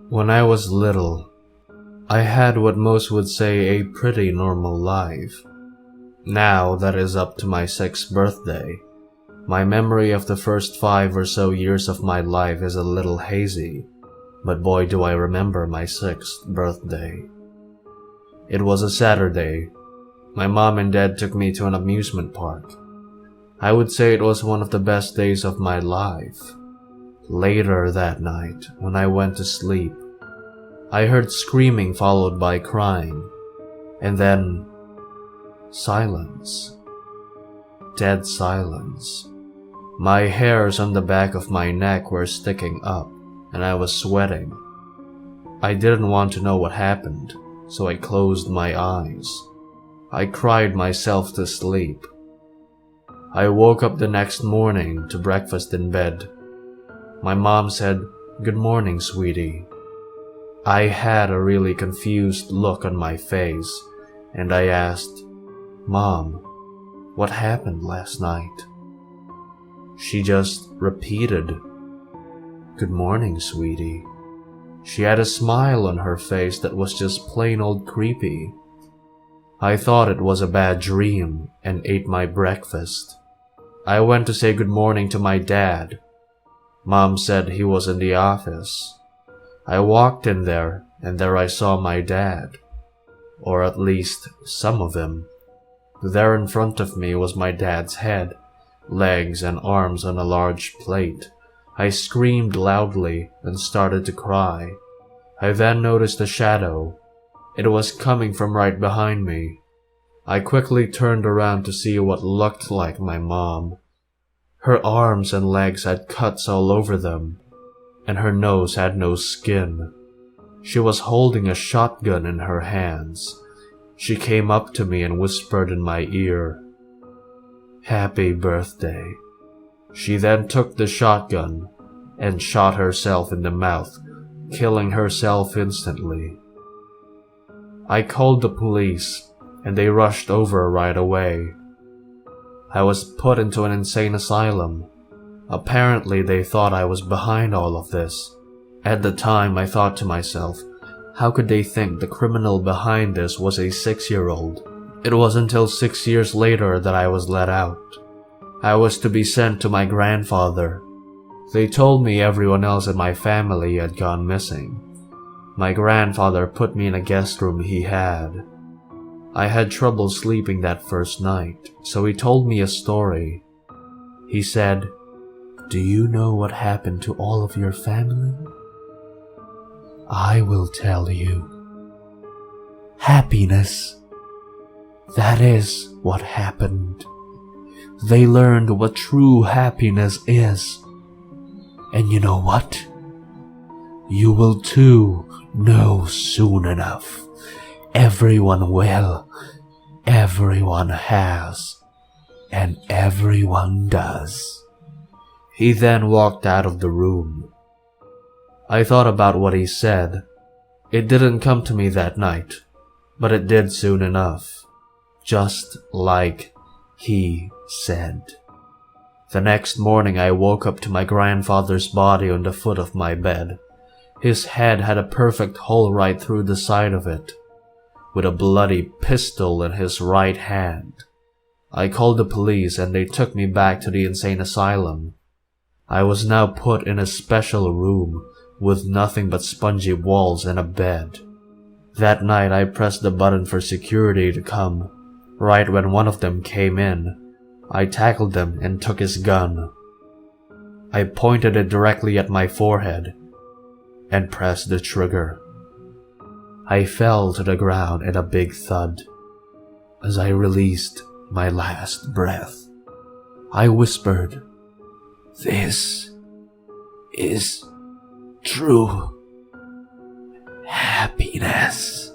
When I was little, I had what most would say a pretty normal life. Now that is up to my 6th birthday, my memory of the first 5 or so years of my life is a little hazy, but boy do I remember my 6th birthday. It was a Saturday. My mom and dad took me to an amusement park. I would say it was one of the best days of my life. Later that night, when I went to sleep, I heard screaming followed by crying, and then silence. Dead silence. My hairs on the back of my neck were sticking up, and I was sweating. I didn't want to know what happened, so I closed my eyes. I cried myself to sleep. I woke up the next morning to breakfast in bed. My mom said, "Good morning, sweetie." I had a really confused look on my face, and I asked, "Mom, what happened last night?" She just repeated, "Good morning, sweetie." She had a smile on her face that was just plain old creepy. I thought it was a bad dream and ate my breakfast. I went to say good morning to my dad. Mom said he was in the office. I walked in there, and there I saw my dad. Or at least some of him. There in front of me was my dad's head, legs and arms on a large plate. I screamed loudly and started to cry. I then noticed a shadow. It was coming from right behind me. I quickly turned around to see what looked like my mom. Her arms and legs had cuts all over them, and her nose had no skin. She was holding a shotgun in her hands. She came up to me and whispered in my ear, "Happy birthday." She then took the shotgun and shot herself in the mouth, killing herself instantly. I called the police, and they rushed over right away. I was put into an insane asylum. Apparently they thought I was behind all of this. At the time I thought to myself, how could they think the criminal behind this was a 6-year-old? It was until 6 years later that I was let out. I was to be sent to my grandfather. They told me everyone else in my family had gone missing. My grandfather put me in a guest room he had. I had trouble sleeping that first night, so he told me a story. He said, "Do you know what happened to all of your family? I will tell you. Happiness. That is what happened. They learned what true happiness is. And you know what? You will too know soon enough. Everyone will. Everyone has. And everyone does." He then walked out of the room. I thought about what he said. It didn't come to me that night, but it did soon enough. Just like he said. The next morning I woke up to my grandfather's body on the foot of my bed. His head had a perfect hole right through the side of it, with a bloody pistol in his right hand. I called the police and they took me back to the insane asylum. I was now put in a special room with nothing but spongy walls and a bed. That night I pressed the button for security to come. Right when one of them came in, I tackled him and took his gun. I pointed it directly at my forehead and pressed the trigger. I fell to the ground in a big thud. As I released my last breath, I whispered, "This is true happiness."